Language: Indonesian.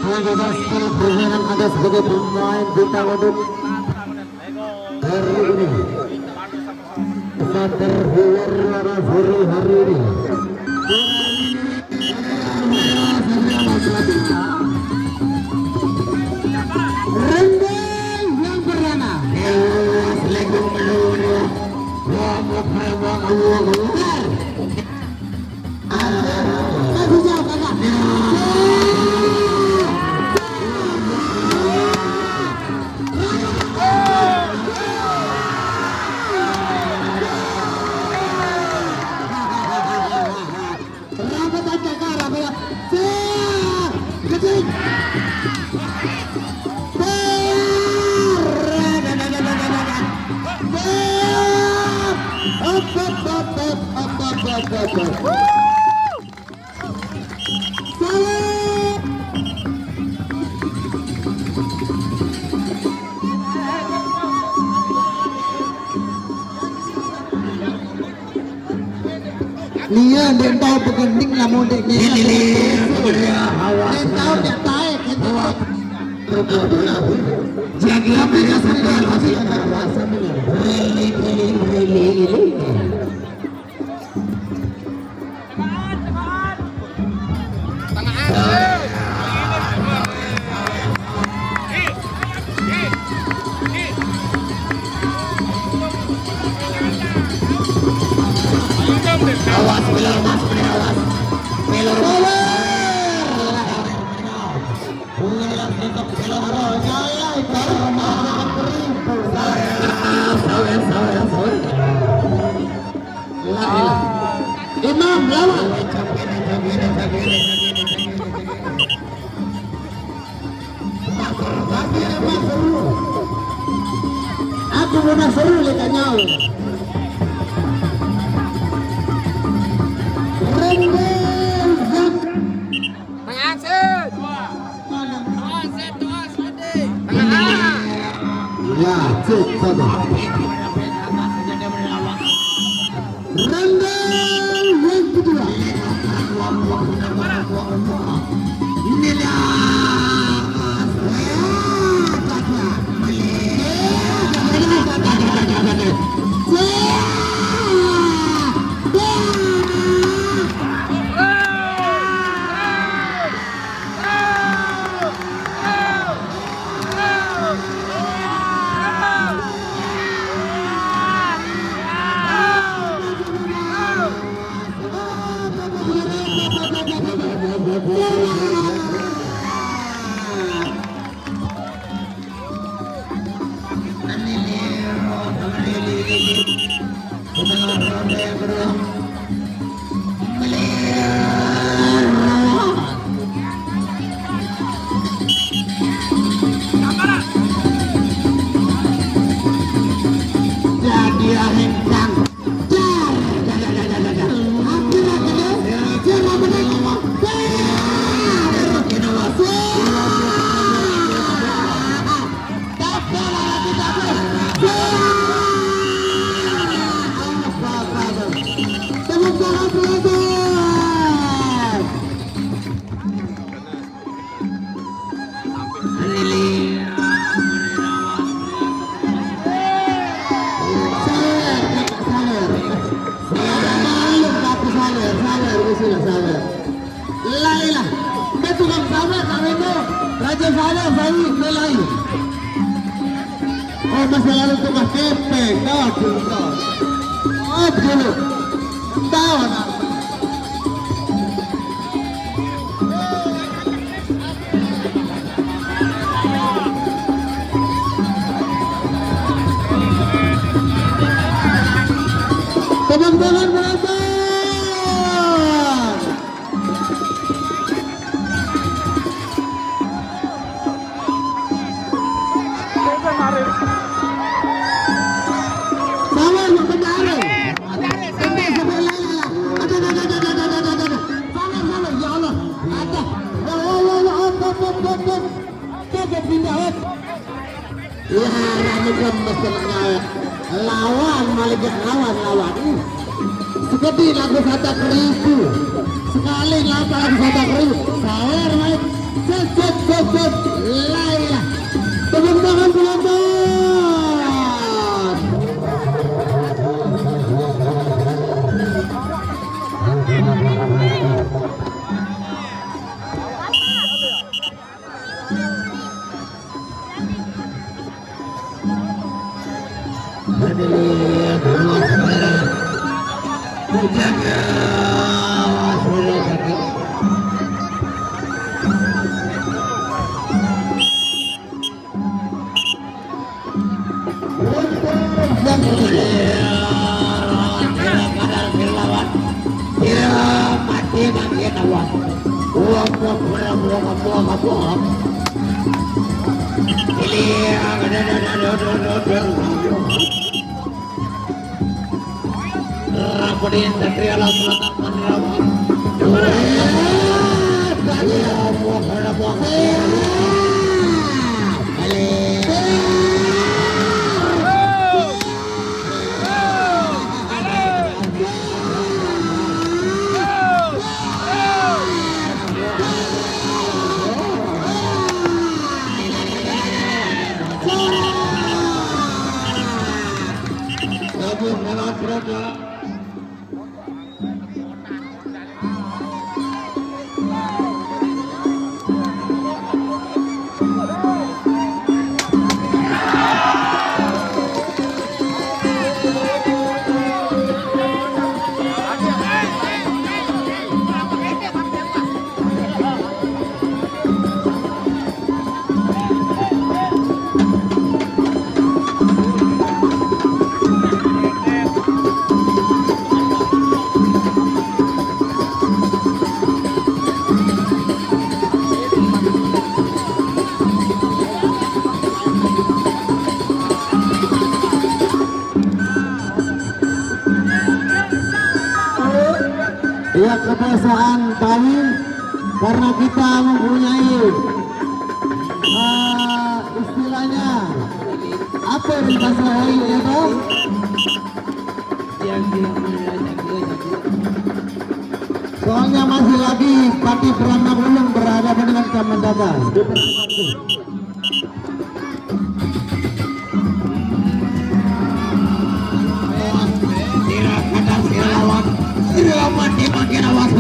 yang bebaskan permainan ada sebagai pemain bintang waduk hari ini. Terhuar hari ini. Rendang yang bernama Selenggung melulu Wamuk memang awal Aku jauh kakak Rapat kakak rapat kecil Nia dia tahu pegending lah mau dek dia. Dia tahu dia taek itu. Jaga apa ya sampai ini. Awas belor masuk nih awas belor Imam lawan aku mau seru lihat nyawa Ya, cek saja. Rendang yang kedua. Raja Fala baru mulai. Oh masa lalu tu mah kepek, dah kita. Oh dulu, tahu nak. Tepuk-tangan penonton. Ya, ini kan masalahnya lawan malah lawan. Sekali lagu 1.000 sekali lagu 1.000 sawer naik Yusuf Laila. Tepuk tangan penonton. Rapadin Satria Selatan Manirawan. Ya, kebiasaan kami karena kita mempunyai istilahnya apa yang bahasa Melayu itu? Soalnya masih lagi Pati Prana belum berhadapan dengan Kamandaka. Siraman di makin awas